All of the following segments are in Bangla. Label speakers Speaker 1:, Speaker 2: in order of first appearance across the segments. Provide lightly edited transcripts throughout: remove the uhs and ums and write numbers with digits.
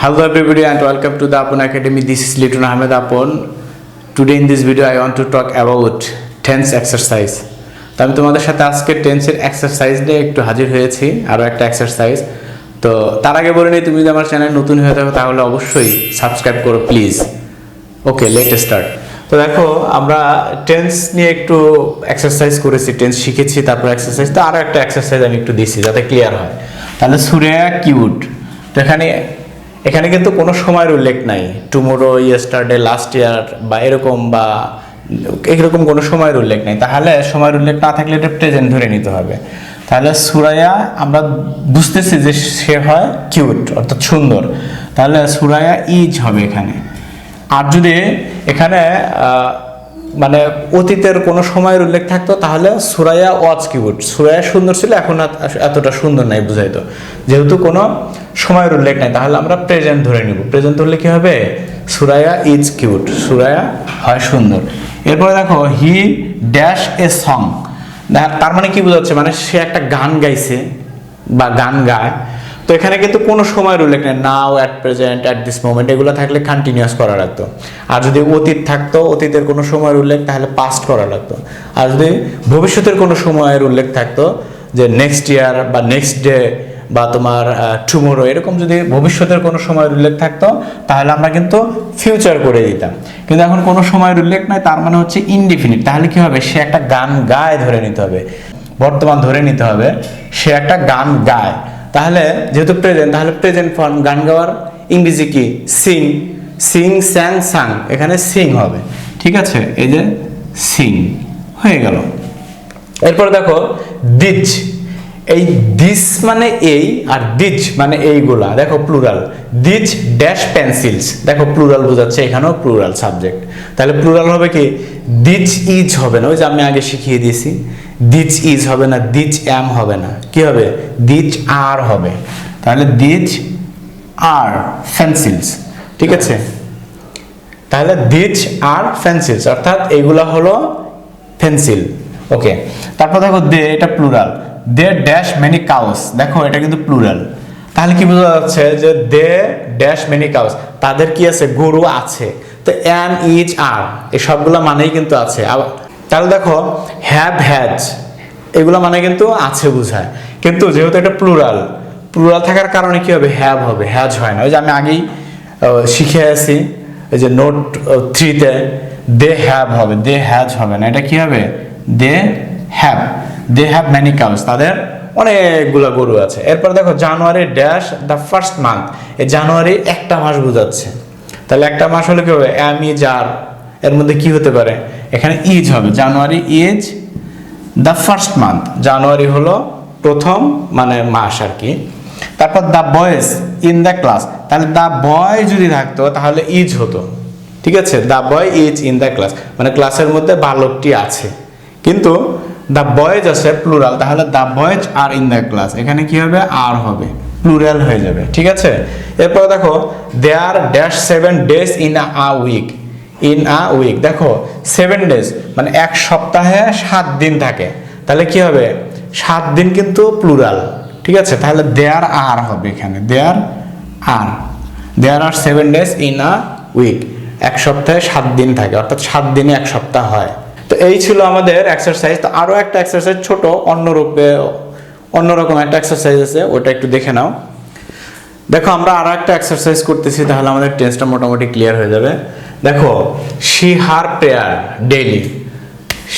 Speaker 1: Hello everybody and welcome to the Apan Academy. This is Little Ahmed Apan. Today in this video I want to talk about tense exercise. তো আমি তোমাদের সাথে আজকে টেন্সের এক্সারসাইজ নিয়ে একটু হাজির হয়েছি, আরও একটা এক্সারসাইজ। তো তার আগে বলে নিই, তুমি যদি আমার চ্যানেল নতুন হয়ে থাকো তাহলে অবশ্যই সাবস্ক্রাইব করো প্লিজ। Okay, let start. তো দেখো, আমরা টেন্স নিয়ে একটু এক্সারসাইজ করেছি, টেন্স শিখেছি, তারপর এক্সারসাইজ। তো আরও একটা এক্সারসাইজ আমি একটু দিচ্ছি যাতে ক্লিয়ার হয়। তাহলে সুরেয়া কিউট, তো এখানে কিন্তু কোনো সময়ের উল্লেখ নাই, টুমোরো, ইয়েস্টারডে, লাস্ট ইয়ার বা এরকম বা এরকম কোনো সময়ের উল্লেখ নাই। তাহলে সময়ের উল্লেখ না থাকলে এটা প্রেজেন্ট ধরে নিতে হবে। তাহলে সুরায়া আমরা বুঝতেছি যে সে হয় কিউট অর্থাৎ সুন্দর, তাহলে সুরায়া ইজ হবে এখানে। আর যদি এখানে মানে অতীতের কোনো সময়ের উল্লেখ থাকতো তাহলে সুরায়া ওয়াজ কিউট, সুরায়া সুন্দর ছিল, এখন এতটা সুন্দর নাই বুঝাইতো। যেহেতু কোনো সময়ের উল্লেখ নাই তাহলে আমরা প্রেজেন্ট ধরে নিব। প্রেজেন্ট ধরলে কি হবে? সুরায়া ইজ কিউট, সুরায়া হয় সুন্দর। এরপরে দেখো, হি ড্যাশ এ সং, তার মানে কি বোঝাচ্ছে? মানে সে একটা গান গাইছে বা গান গায়। তো এখানে কিন্তু কোনো সময়ের উল্লেখ নেই, now, at present, at this moment, এগুলো থাকলে কন্টিনিউয়াস করা লাগতো। আর যদি অতীত থাকতো, অতীতের কোনো সময়ের উল্লেখ, তাহলে পাস্ট করা লাগতো। আর যদি ভবিষ্যতের কোনো সময়ের উল্লেখ থাকতো, যে নেক্সট ইয়ার বা নেক্সট ডে বা তোমার টুমোরো, এরকম যদি ভবিষ্যতের কোনো সময়ের উল্লেখ থাকতো তাহলে আমরা কিন্তু ফিউচার করে দিতাম। কিন্তু এখন কোনো সময়ের উল্লেখ নাই, তার মানে হচ্ছে ইনডিফিনিট। তাহলে কি হবে? সে একটা গান গায় ধরে নিতে হবে, বর্তমান ধরে নিতে হবে, সে একটা গান গায়। তাহলে যেহেতু প্রেজেন্ট, তাহলে প্রেজেন্ট ফর্ম গান গাওয়ার ইংরেজি কি? সিং, সিং, স্যাং, সাং, এখানে সিং হবে। ঠিক আছে, এই যে সিং হয়ে গেল। এরপর দেখো দিজ, এই দিস মানে এই, আর দিজ মানে এইগুলা, দেখো প্লুরাল। দিজ ড্যাশ পেন্সিলস, দেখো প্লুরাল বোঝাচ্ছে, এখানেও প্লুরাল সাবজেক্ট। তাহলে প্লুরাল হবে কি? দিজ ইজ হবে না, ওই যে আমি আগে শিখিয়ে দিয়েছি, দিজ ইজ হবে না, দিজ এম হবে না, কি হবে? দিজ আর হবে। তাহলে দিজ আর পেন্সিলস, ঠিক আছে? তাহলে দিজ আর পেন্সিলস, অর্থাৎ এইগুলা হলো পেন্সিল। ওকে, তারপর দেখো দে, এটা plural. They dash many cows, দেখো এটা কিন্তু প্লুরাল। তাহলে কি বোঝা যাচ্ছে? যে দে ড্যাশ মেনি কাউস, তাদের কি আছে? গরু আছে। তো অ্যান, ইজ, আর, এই সবগুলো মানেই কিন্তু আছে। তাহলে দেখো হ্যাভ, হ্যাজ, এগুলো মানে কিন্তু আছে বোঝায়। কিন্তু যেহেতু এটা প্লুরাল, প্লুরাল থাকার কারণে কি হবে? হ্যাভ হবে, হ্যাজ হয় না। ওই যে আমি আগেই শিখে আছি, ওই যে নোট 3-তে দে হ্যাভ হবে, দে হ্যাজ হবে না। এটা কি হবে? They have, they have many cows, তাদের অনেকগুলো গরু আছে। এরপর দেখো January dash the first month, এই জানুয়ারি একটা মাস বোঝাচ্ছে। তাহলে একটা মাস হলে কি হবে? অ্যাম, ইজ, আর, এর মধ্যে কি হতে পারে? এখানে ইজ হবে। January is the first month, জানুয়ারি হলো প্রথম মানে মাস আর কি। তারপর the boys in the class, তাহলে দ্য বয় যদি থাকতো তাহলে ইজ হতো। ঠিক আছে, the boy is in the class, মানে ক্লাসের মধ্যে বালকটি আছে। কিন্তু দ্য বয়েজ আছে প্লুরাল, তাহলে the boys are in the class, এখানে কি হবে? আর হবে, প্লুরাল হয়ে যাবে। ঠিক আছে, এরপর দেখো there dash 7 days in a week, in a week, দেখো 7 ডেজ মানে এক সপ্তাহে 7 দিন থাকে। তাহলে কি হবে? 7 দিন কিন্তু প্লুরাল। ঠিক আছে, তাহলে দেয়ার আর হবে এখানে, দেয়ার আর, দেয়ার আর 7 ডেজ ইন আ উইক, এক সপ্তাহে 7 দিন থাকে, অর্থাৎ 7 দিনে এক সপ্তাহ হয়। তো এই ছিল আমাদের এক্সারসাইজ। তো আরও একটা এক্সারসাইজ ছোট অন্যরকম একটা এক্সারসাইজ আছে, ওটা একটু দেখে নাও। দেখো আমরা আরও একটা এক্সারসাইজ করতেছি, তাহলে আমাদের টেন্সটা মোটামুটি ক্লিয়ার হয়ে যাবে। দেখো শি হার প্রেয়ার ডেইলি,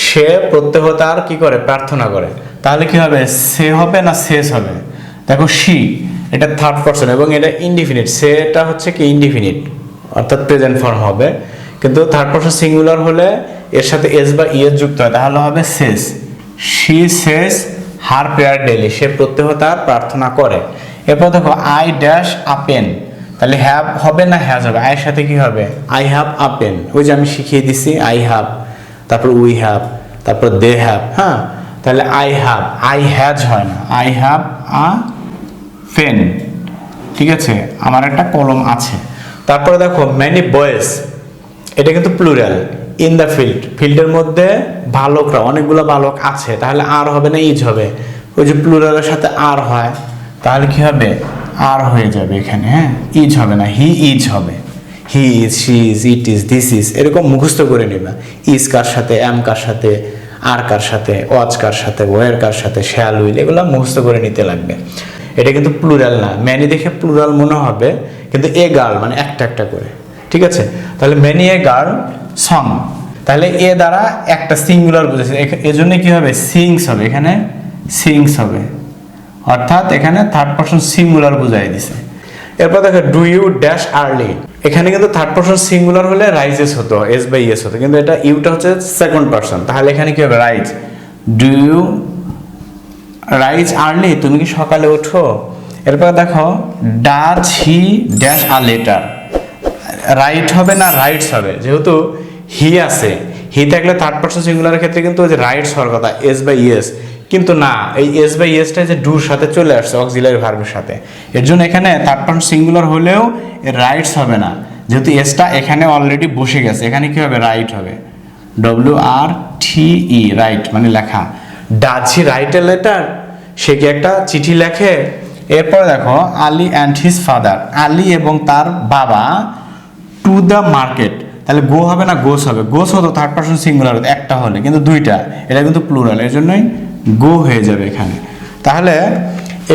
Speaker 1: সে প্রত্যহ তার কি করে? প্রার্থনা করে। তাহলে কি হবে? সে হবে না শেষ হবে? দেখো শি, এটা থার্ড পারসন এবং এটা ইনডিফিনিট, সেটা হচ্ছে কি ইনডিফিনিট, অর্থাৎ প্রেজেন্ট ফর্ম হবে। কিন্তু থার্ড পারসন সিঙ্গুলার হলে এর সাথে এস বা ইএস যুক্ত হয়, তাহলে হবে শেষ। She says her prayer daily, সে প্রত্যহ তার প্রার্থনা করে। এরপর দেখো আই ড্যাশ আ পেন, তাহলে হ্যাভ হবে না হ্যাজ হবে? আয়ের সাথে কি হবে? আই হ্যাভ আ পেন, ওই যে আমি শিখিয়ে দিছি, আই হ্যাভ, তারপর উই হ্যাভ, তারপর দে হ্যাভ। হ্যাঁ, তাহলে আই হ্যাভ, আই হ্যাজ হয় না, আই হ্যাভ আ পেন। ঠিক আছে, আমার একটা কলম আছে। তারপরে দেখো মেনি বয়েজ, এটা কিন্তু প্লুরাল। ইন দ্য ফিল্ড, ফিল্ডের মধ্যে বালকরা, অনেকগুলো বালক আছে, তাহলে আর হবে না ইজ হবে? ওই যে প্লুরালের সাথে আর হয়, তাহলে কি হবে? আর হয়ে যাবে এখানে, হ্যাঁ, ইজ হবে না, হি ইজ হবে। He is, she is, it is, this is, এরকম মুখস্থ করে নিবা। ইজ কার সাথে, এম কার সাথে, আর কার সাথে, ওয়াজ কার সাথে, ওয়ের কার সাথে, শ্যাল উইল, এগুলো মুখস্থ করে নিতে লাগবে। এটা কিন্তু প্লুরাল না, ম্যানি দেখে প্লুরাল মনে হবে, কিন্তু এ গার্ল মানে একটা একটা করে, ঠিক আছে? তাহলে ম্যানি এ গার্ল সং, তাহলে এ দ্বারা একটা সিঙ্গুলার বুঝেছে, এজন্য কি হবে, সিংস হবে, এখানে সিংস হবে, অর্থাৎ এখানে থার্ড পারসন সিঙ্গুলার বুঝাই দিছে। এরপর দেখো ডু ইউ ড্যাশ আর্লি, এখানে কিন্তু থার্ড পারসন সিঙ্গুলার হলে রাইজেস হতো, এস বাই এস হতো, কিন্তু এটা ইউটা হচ্ছে সেকেন্ড পারসন, তাহলে এখানে কি হবে, rise. Do you rise early, তুমি কি সকালে ওঠো? এরপর দেখো does he dash a letter, write হবে না রাইটস হবে, যেহেতু হি আছে, হি থাকলে থার্ড পারসন সিঙ্গুলারের ক্ষেত্রে কিন্তু ওই যে রাইটস হওয়ার কথা, এস বাই এস, কিন্তু না, এই এস বাই এসটা যে ডুর সাথে চলে আসছে অক্সিলারি ভার্বের সাথে, এর জন্য এখানে থার্ড পারসন সিঙ্গুলার হলেও এর রাইটস হবে না, যেহেতু এসটা এখানে অলরেডি বসে গেছে, এখানে কি হবে, রাইট হবে, ডব্লিউ আর টি ই, রাইট মানে লেখা। Does he write a letter, সে কি একটা চিঠি লেখে? এরপরে দেখো Ali and his father, Ali এবং তার বাবা টু দ্য মার্কেট, তাহলে গো হবে না গোস হবে, গোস হতো থার্ড পারসন সিঙ্গুলার একটা হলে, কিন্তু দুইটা, এটা কিন্তু প্লুরাল, এর জন্যই গো হয়ে যাবে এখানে। তাহলে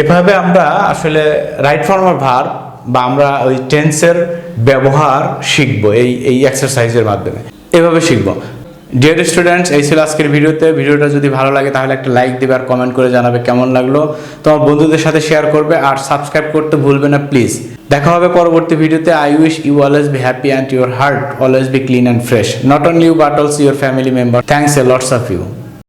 Speaker 1: এভাবে আমরা আসলে রাইট ফর্ম অফ ভার্ব বা আমরা ওই টেন্সের ব্যবহার শিখবো এই এক্সারসাইজের মাধ্যমে, এভাবে শিখবো। ডিয়ার স্টুডেন্টস, এই ছিল আজকের ভিডিওটা যদি ভালো লাগে তাহলে একটা লাইক দিবে আর কমেন্ট করে জানাবে কেমন লাগলো, তোমার বন্ধুদের সাথে শেয়ার করবে আর সাবস্ক্রাইব করতে ভুলবে না প্লিজ। দেখা হবে পরবর্তী ভিডিওতে। I wish you always be happy and your heart always be clean and fresh, not only you but also your family member. Thanks a lots of you.